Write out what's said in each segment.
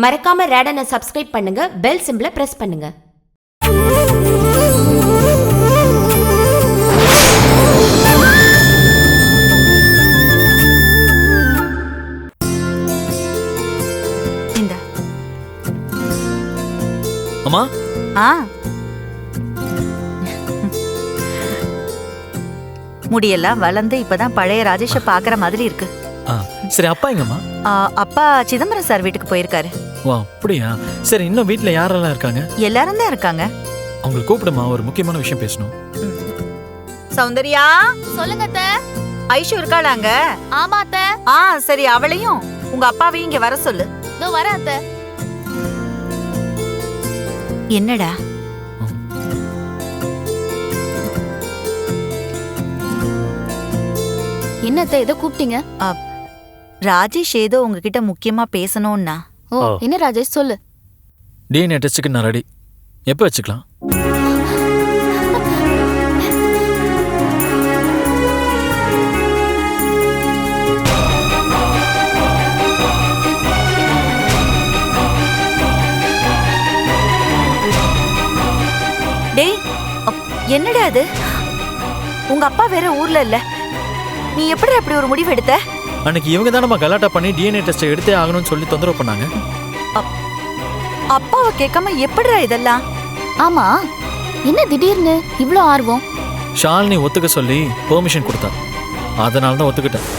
மறக்காம ரேடனை சப்ஸ்கிரைப் பண்ணுங்க, bell சிம்பலை press பண்ணுங்க. அம்மா முடியெல்லாம் வளர்ந்து இப்பதான் பழைய ராஜேஷ பாக்குற மாதிரி இருக்கு. சரி, அப்பா எங்கம்மா? அப்பா சிதம்பரம் சார் வீட்டுக்கு போயிருக்காரு. வா, அப்படியா? சரி, இன்னும் வீட்ல யாரெல்லாம் இருக்காங்க? எல்லாரும் தான் இருக்காங்க. அவங்களை கூப்பிடுமா, ஒரு முக்கியமான விஷயம் பேசணும். சௌந்தர்யா, சொல்லுங்க அத்தை. ஐஷு இருக்காளாங்க? ஆமா அத்தை. சரி, அவளையும் உங்க அப்பாவையும் இங்க வர சொல்லு. இதோ வரேன் அத்தை. என்னடா? என்ன அத்தை, ஏதோ கூப்பிட்டீங்க? ராஜேஷ் ஏதோ உங்ககிட்ட முக்கியமா பேசணும்னா. என்ன ராஜேஷ், சொல்லு. டிஎன்ஏ டெஸ்ட்டுக்கு நான் ரெடி. எப்போ வச்சுக்கலாம்? டேய், என்னடா அது? உங்க அப்பா வேற ஊர்ல இல்ல, நீ எப்படி அப்படி ஒரு முடிவு எடுத்த? அன்னைக்கு இவங்க தான் நம்ம கலாட்டா பண்ணி டிஎன்ஏ டெஸ்ட் எடுத்தே ஆகணும்னு சொல்லி தொந்தரவு பண்ணாங்க. அப்பாவை கேட்காம எப்படிடா இதெல்லாம்? ஆமா, என்ன திடீர்னு இவ்ளோ ஆர்வம்? ஷாலினி ஒத்துக்க சொல்லி பெர்மிஷன் கொடுத்தா, அதனால தான் ஒத்துக்கிட்டேன்.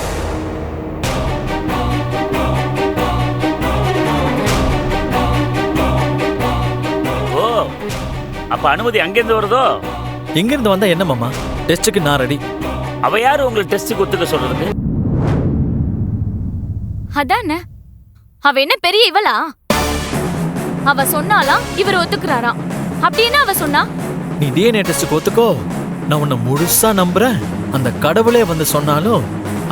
அப்ப அனுமதி அங்கிருந்து வருதோ? எங்கிருந்து வந்தா என்ன மாமா? டெஸ்ட்டுக்கு நான் ரெடி. அவ யாரு உங்களுக்கு டெஸ்ட்டுக்கு ஒத்துக்க சொல்றதுக்கு? அதானே, அவ என்ன பெரிய இவளா? அவ சொன்னாலாம் இவர் ஒத்துக்குறாராம். அப்படின்னா அவ சொன்னா நீ டிஎன்ஏ டெஸ்ட்டுக்கு ஒத்துக்கோ, நான் உன்னை முழுசா நம்புறேன். அந்த கடவுளே வந்து சொன்னாலும்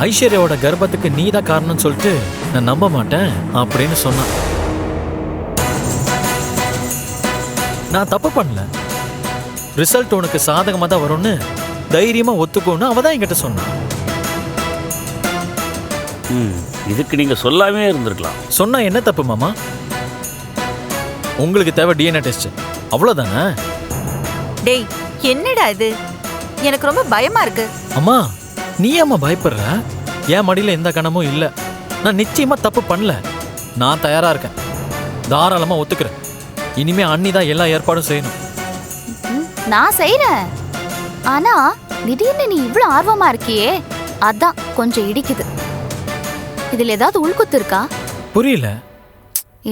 ஐஸ்வர்யாவோட கர்ப்பத்துக்கு நீ தான் காரணம்னு சொல்லிட்டு நான் நம்ப மாட்டேன் அப்படின்னு சொன்னான். நான் தப்பு பண்ணல. ரிசல்ட் உனக்கு சாதகமா தான் வரும்னு தைரியமா ஒத்துக்கோன்னு அவ தான் என்கிட்ட சொன்னான். இதுக்கு நீங்க சொல்லாமே இருந்திருக்கலாம். சொன்னா என்ன தப்பு மாமா? உங்களுக்கு தேவை டிஎன்ஏ டெஸ்ட், அவ்வளவுதானே? டேய், என்னடா இது? எனக்கு ரொம்ப பயமா இருக்கு. அம்மா, நீ ஏம்மா பயப்படுற? என் மடியில எந்த கணமும் இல்ல. நான் நிச்சயமா தப்பு பண்ணல. நான் தயாரா இருக்கேன், தாராளமா ஒத்துக்கிறேன். இனிமே அண்ணி தான் எல்லா ஏற்பாடும் செய்யணும். நான் செய்யறேன். ஆனா திடீர்னு நீ இவ்ளோ ஆர்வமா இருக்கியே, அதான் கொஞ்சம் இடிக்குது. இதுல ஏதாவது உள்குத்து இருக்கா? புரியல.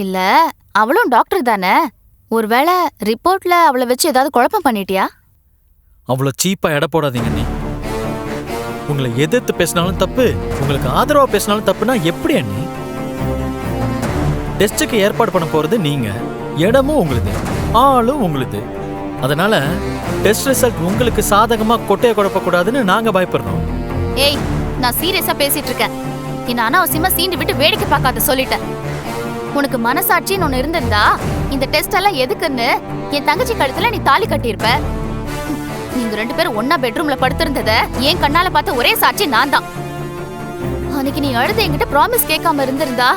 இல்ல, அவளும் டாக்டர் தானே, ஒருவேளை ரிப்போர்ட்ல அவளை வச்சு ஏதாவது குழப்பம் பண்ணிட்டியா? அவ்வளோ சீப்பா எடை போடாதீங்க. நீ உங்களை எதிர்த்து பேசினாலும் தப்பு, உங்களுக்கு ஆதரவா பேசினாலும் தப்புனா எப்படி அண்ணி? டெஸ்ட்டுக்கு ஏற்பாடு பண்ண போறது நீங்க, இடமும் உங்களுது, ஆளும் உங்களுது. அதனால டெஸ்ட் ரிசல்ட் உங்களுக்கு சாதகமா கொட்டைய குழப்ப கூடாதுன்னு நாங்க பயப்படுறோம். ஏய், நான் சீரியஸா பேசிட்டு இருக்கேன். என்ன அனாவசியமா சீண்டு விட்டு வேடிக்கை பார்க்காத சொல்லிட்டேன். உனக்கு மனசாட்சின்னு ஒண்ணு இருந்திருந்தா இந்த டெஸ்ட் எல்லாம் எதுக்குன்னு என் தங்கச்சி கழுத்துல நீ தாலி கட்டியிருப்ப. நீங்க 2 பேரும் ஒன்னா பெட்ரூம்ல படுத்திருந்தத என் கண்ணால பார்த்த ஒரே சாட்சி நான் தான். அன்னைக்கு நீ அழுது என்கிட்ட ப்ராமிஸ் கேட்காம இருந்திருந்தா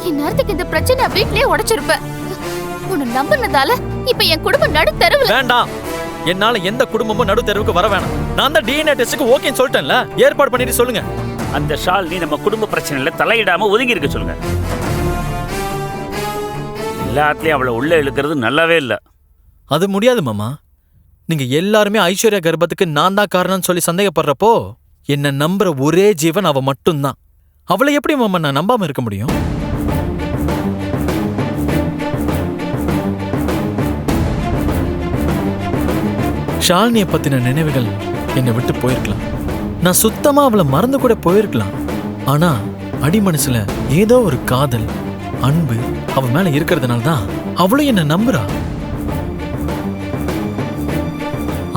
இந்நேரத்துக்கு இந்த பிரச்சனை வீட்லயே உடைச்சிருப்ப. உன்னை நம்பினதால இப்ப என் குடும்பம் நடு தெருவுல. வேண்டாம், என்னால எந்த குடும்பமும் நடு தெருவுக்கு வர வேணாம். நான் தான் டிஎன்ஏ டெஸ்ட்டுக்கு ஓகேன்னு சொல்லிட்டேன்ல, ஏற்பாடு பண்ணிட்டு சொல்லுங்க. அந்த ஷாலினி நம்ம குடும்ப பிரச்சனையில தலையிடாம ஒதுங்கி இருக்க சொல்லுங்க. எல்லாத்துலயும் அவளை உள்ள இழுக்கிறது நல்லாவே இல்ல. அது முடியாது மாமா. நீங்க எல்லாருமே ஐஸ்வர்யா கர்ப்பத்துக்கு நான் தான் காரணம்னு சொல்லி சந்தேகப்படுறப்போ என்ன நம்புற ஒரே ஜீவன் அவ மட்டும்தான். அவளை எப்படி மாமா நான் நம்பாம இருக்க முடியும்? ஷாலினியை பத்தின நினைவுகள் என்னை விட்டு போயிருக்கலாம். நான் சுத்தமா அவளை மறந்து கூட போயிருக்கலாம். ஆனா அடிமனசுல ஏதோ ஒரு காதல், அன்பு அவ மேல இருக்கிறதுனால தான் அவளும் என்ன நம்புறா.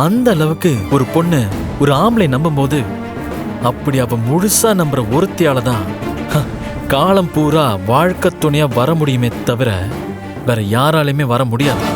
அந்த அளவுக்கு ஒரு பொண்ணு ஒரு ஆம்பளை நம்பும் போது அப்படி அவ முழுசா நம்புற ஒருத்தியால தான் காலம் பூரா வாழ்க்கை துணையா வர முடியுமே தவிர வேற யாராலையுமே வர முடியாது.